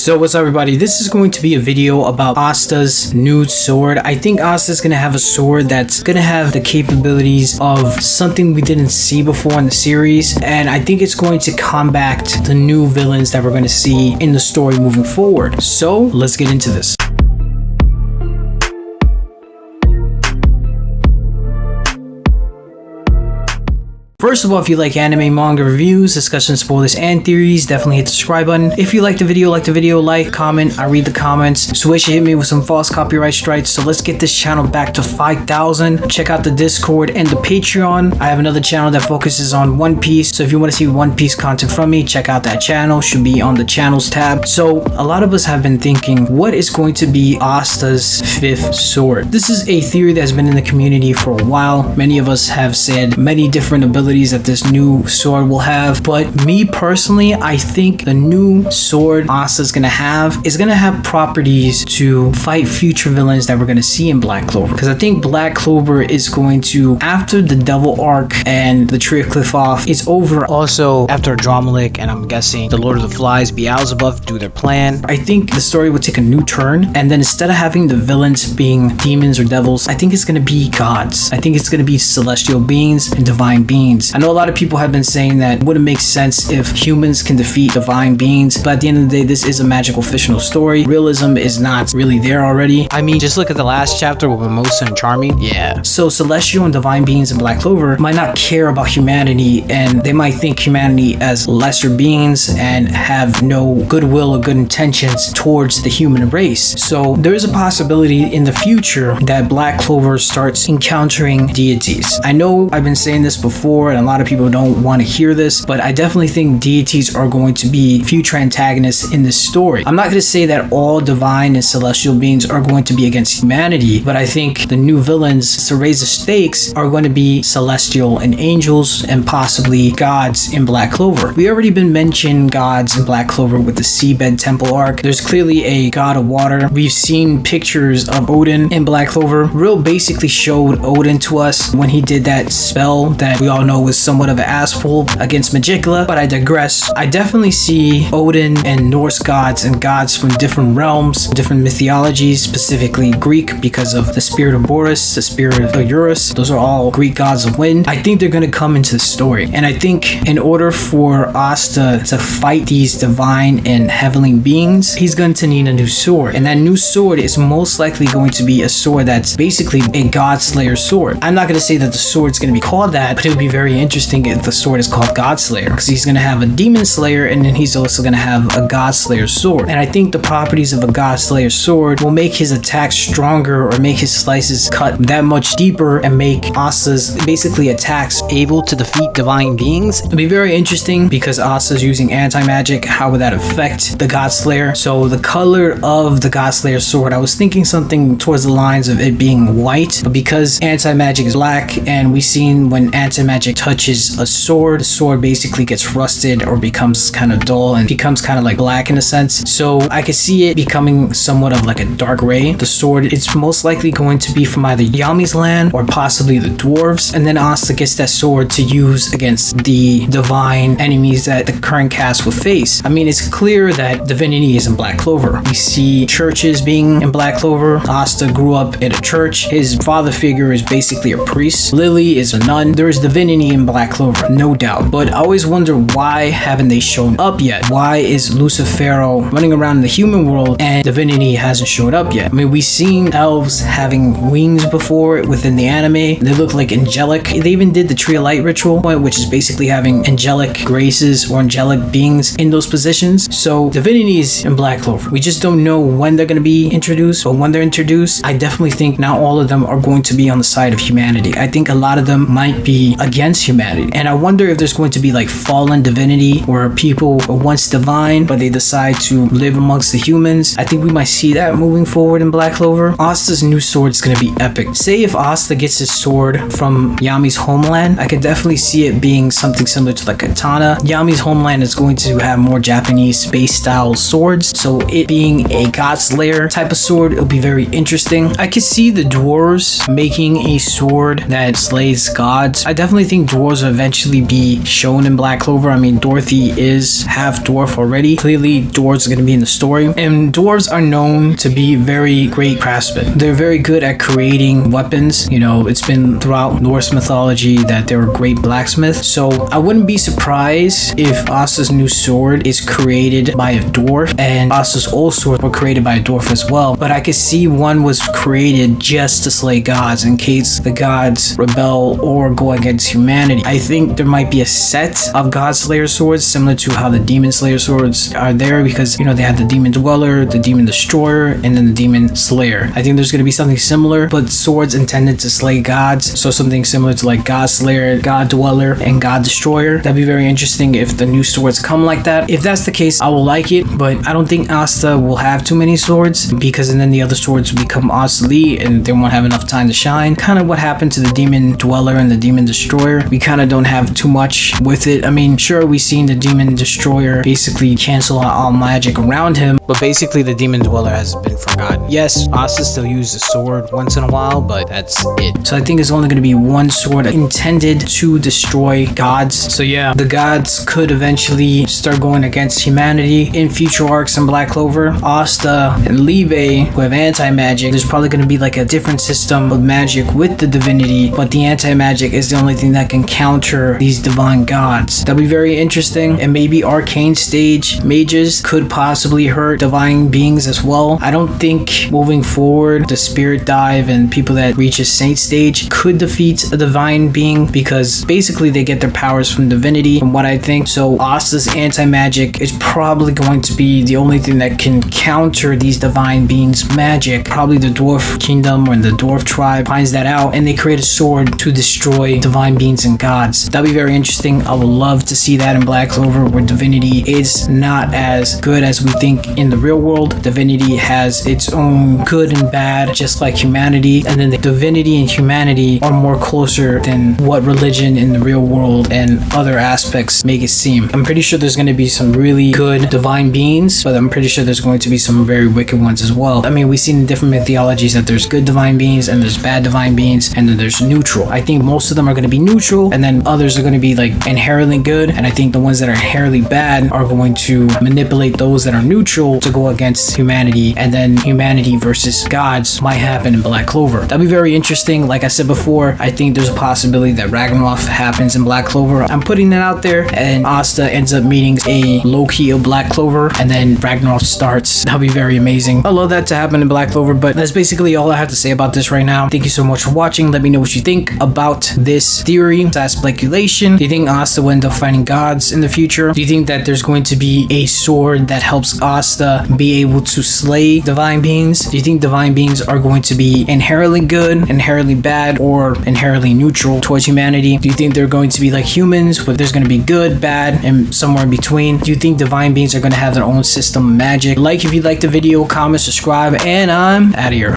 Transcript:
So what's up everybody, this is going to be a video about Asta's new sword. I think Asta's going to have a sword that's going to have the capabilities of something we didn't see before in the series, and I think it's going to combat the new villains that we're going to see in the story moving forward. So let's get into this. First of all, if you like anime, manga reviews, discussion, spoilers, and theories, definitely hit the subscribe button. If you like the video, like, comment. I read the comments. Switch hit me with some false copyright strikes. So let's get this channel back to 5,000. Check out the Discord and the Patreon. I have another channel that focuses on One Piece. So if you want to see One Piece content from me, check out that channel. Should be on the channels tab. So a lot of us have been thinking, what is going to be Asta's fifth sword? This is a theory that's been in the community for a while. Many of us have said many different abilities that this new sword will have, but me personally, I think the new sword Asta is gonna have properties to fight future villains that we're gonna see in Black Clover, because I think Black Clover is going to, after the Devil Arc and the Tree of Qliphotep is over, also after 𝙲𝚘𝚎 and I'm guessing the Lord of the Flies, 𝙲𝚘𝚎 do their plan, I think the story would take a new turn, and then instead of having the villains being demons or devils, I think it's gonna be gods. I think it's gonna be celestial beings and divine beings. I know a lot of people have been saying that it wouldn't make sense if humans can defeat divine beings, but at the end of the day, this is a magical fictional story. Realism is not really there already. I mean, just look at the last chapter with Mimosa and Charming. Yeah. So celestial and divine beings in Black Clover might not care about humanity, and they might think humanity as lesser beings and have no goodwill or good intentions towards the human race. So there is a possibility in the future that Black Clover starts encountering deities. I know I've been saying this before, and a lot of people don't want to hear this, but I definitely think deities are going to be future antagonists in this story. I'm not going to say that all divine and celestial beings are going to be against humanity, but I think the new villains, to raise the stakes, are going to be celestial and angels and possibly gods in Black Clover. We already been mentioned gods in Black Clover with the Seabed Temple arc. There's clearly a god of water. We've seen pictures of Odin in Black Clover. Real basically showed Odin to us when he did that spell that we all know was somewhat of an asshole against Magicula, but I digress. I definitely see Odin and Norse gods and gods from different realms, different mythologies, specifically Greek because of the spirit of Boris, the spirit of Eurus. Those are all Greek gods of wind. I think they're going to come into the story, and I think in order for Asta to fight these divine and heavenly beings, he's going to need a new sword, and that new sword is most likely going to be a sword that's basically a Godslayer sword. I'm not going to say that the sword's going to be called that, but it would be very interesting if the sword is called Godslayer, because he's going to have a demon slayer and then he's also going to have a Godslayer sword. And I think the properties of a Godslayer sword will make his attacks stronger or make his slices cut that much deeper and make Asta's basically attacks able to defeat divine beings. It'll be very interesting because Asta's using anti-magic. How would that affect the Godslayer? So the color of the Godslayer sword, I was thinking something towards the lines of it being white, but because anti-magic is black, and we've seen when anti-magic touches a sword, the sword basically gets rusted or becomes kind of dull and becomes kind of like black in a sense. So I could see it becoming somewhat of like a dark gray. The sword, it's most likely going to be from either Yami's land or possibly the dwarves, and then Asta gets that sword to use against the divine enemies that the current cast will face. I mean, it's clear that divinity is in Black Clover. We see churches being in Black Clover. Asta grew up in a church. His father figure is basically a priest. Lily is a nun. There is divinity in Black Clover, no doubt, but I always wonder, why haven't they shown up yet? Why is Lucifero running around in the human world and divinity hasn't showed up yet? I mean, we've seen elves having wings before within the anime. They look like angelic. They even did the Tree of Light ritual, which is basically having angelic graces or angelic beings in those positions. So divinity is in Black Clover. We just don't know when they're going to be introduced, but when they're introduced, I definitely think not all of them are going to be on the side of humanity. I think a lot of them might be against humanity, and I wonder if there's going to be like fallen divinity where people were once divine but they decide to live amongst the humans. I think we might see that moving forward in Black Clover. Asta's new sword is going to be epic. Say if Asta gets his sword from Yami's homeland, I can definitely see it being something similar to like katana. Yami's homeland is going to have more Japanese space style swords, so it being a Godslayer type of sword, it'll be very interesting. I could see the dwarves making a sword that slays gods. I definitely think think dwarves will eventually be shown in Black Clover. I mean, Dorothy is half dwarf already. Clearly, dwarves are going to be in the story. And dwarves are known to be very great craftsmen. They're very good at creating weapons. You know, it's been throughout Norse mythology that they were great blacksmiths. So I wouldn't be surprised if Asta's new sword is created by a dwarf, and Asta's old sword were created by a dwarf as well. But I could see one was created just to slay gods in case the gods rebel or go against humanity. I think there might be a set of Godslayer swords similar to how the Demon Slayer swords are there, because you know they had the Demon Dweller, the Demon Destroyer, and then the Demon Slayer. I think there's going to be something similar, but swords intended to slay gods. So something similar to like Godslayer, God Dweller, and God Destroyer. That'd be very interesting if the new swords come like that. If that's the case, I will like it, but I don't think Asta will have too many swords, because then the other swords will become obsolete and they won't have enough time to shine. Kind of what happened to the Demon Dweller and the Demon Destroyer. We kind of don't have too much with it. I mean, sure, we've seen the Demon Destroyer basically cancel out all magic around him, but basically the Demon Dweller has been forgotten. Yes, Asta still uses a sword once in a while, but that's it. So I think it's only going to be one sword intended to destroy gods. So yeah, the gods could eventually start going against humanity in future arcs in Black Clover. Asta and 𝚬𝚙𝚎𝚑𝚝 who have anti-magic, there's probably going to be like a different system of magic with the divinity, but the anti-magic is the only thing that can counter these divine gods. That'll be very interesting. And maybe arcane stage mages could possibly hurt divine beings as well. I don't think moving forward the spirit dive and people that reach a saint stage could defeat a divine being, because basically they get their powers from divinity, from what I think. So Asta's anti-magic is probably going to be the only thing that can counter these divine beings' magic. Probably the dwarf kingdom or the dwarf tribe finds that out and they create a sword to destroy divine beings and gods. That'd be very interesting. I would love to see that in Black Clover, where divinity is not as good as we think in the real world. Divinity has its own good and bad, just like humanity, and then the divinity and humanity are more closer than what religion in the real world and other aspects make it seem. I'm pretty sure there's going to be some really good divine beings, but I'm pretty sure there's going to be some very wicked ones as well. I mean, we've seen in different mythologies that there's good divine beings and there's bad divine beings, and then there's neutral. I think most of them are going to be neutral, and then others are going to be like inherently good, and I think the ones that are inherently bad are going to manipulate those that are neutral to go against humanity, and then humanity versus gods might happen in Black Clover. That'd be very interesting. Like I said before, I think there's a possibility that Ragnarok happens in Black Clover. I'm putting that out there, and Asta ends up meeting a Loki of Black Clover, and then Ragnarok starts. That'll be very amazing. I love that to happen in Black Clover, but that's basically all I have to say about this right now. Thank you so much for watching. Let me know what you think about this theory, that speculation. Do you think Asta will end up fighting gods in the future? Do you think that there's going to be a sword that helps Asta be able to slay divine beings? Do you think divine beings are going to be inherently good, inherently bad, or inherently neutral towards humanity? Do you think they're going to be like humans, but there's going to be good, bad, and somewhere in between? Do you think divine beings are going to have their own system of magic? Like if you liked the video, comment, subscribe, and I'm out of here.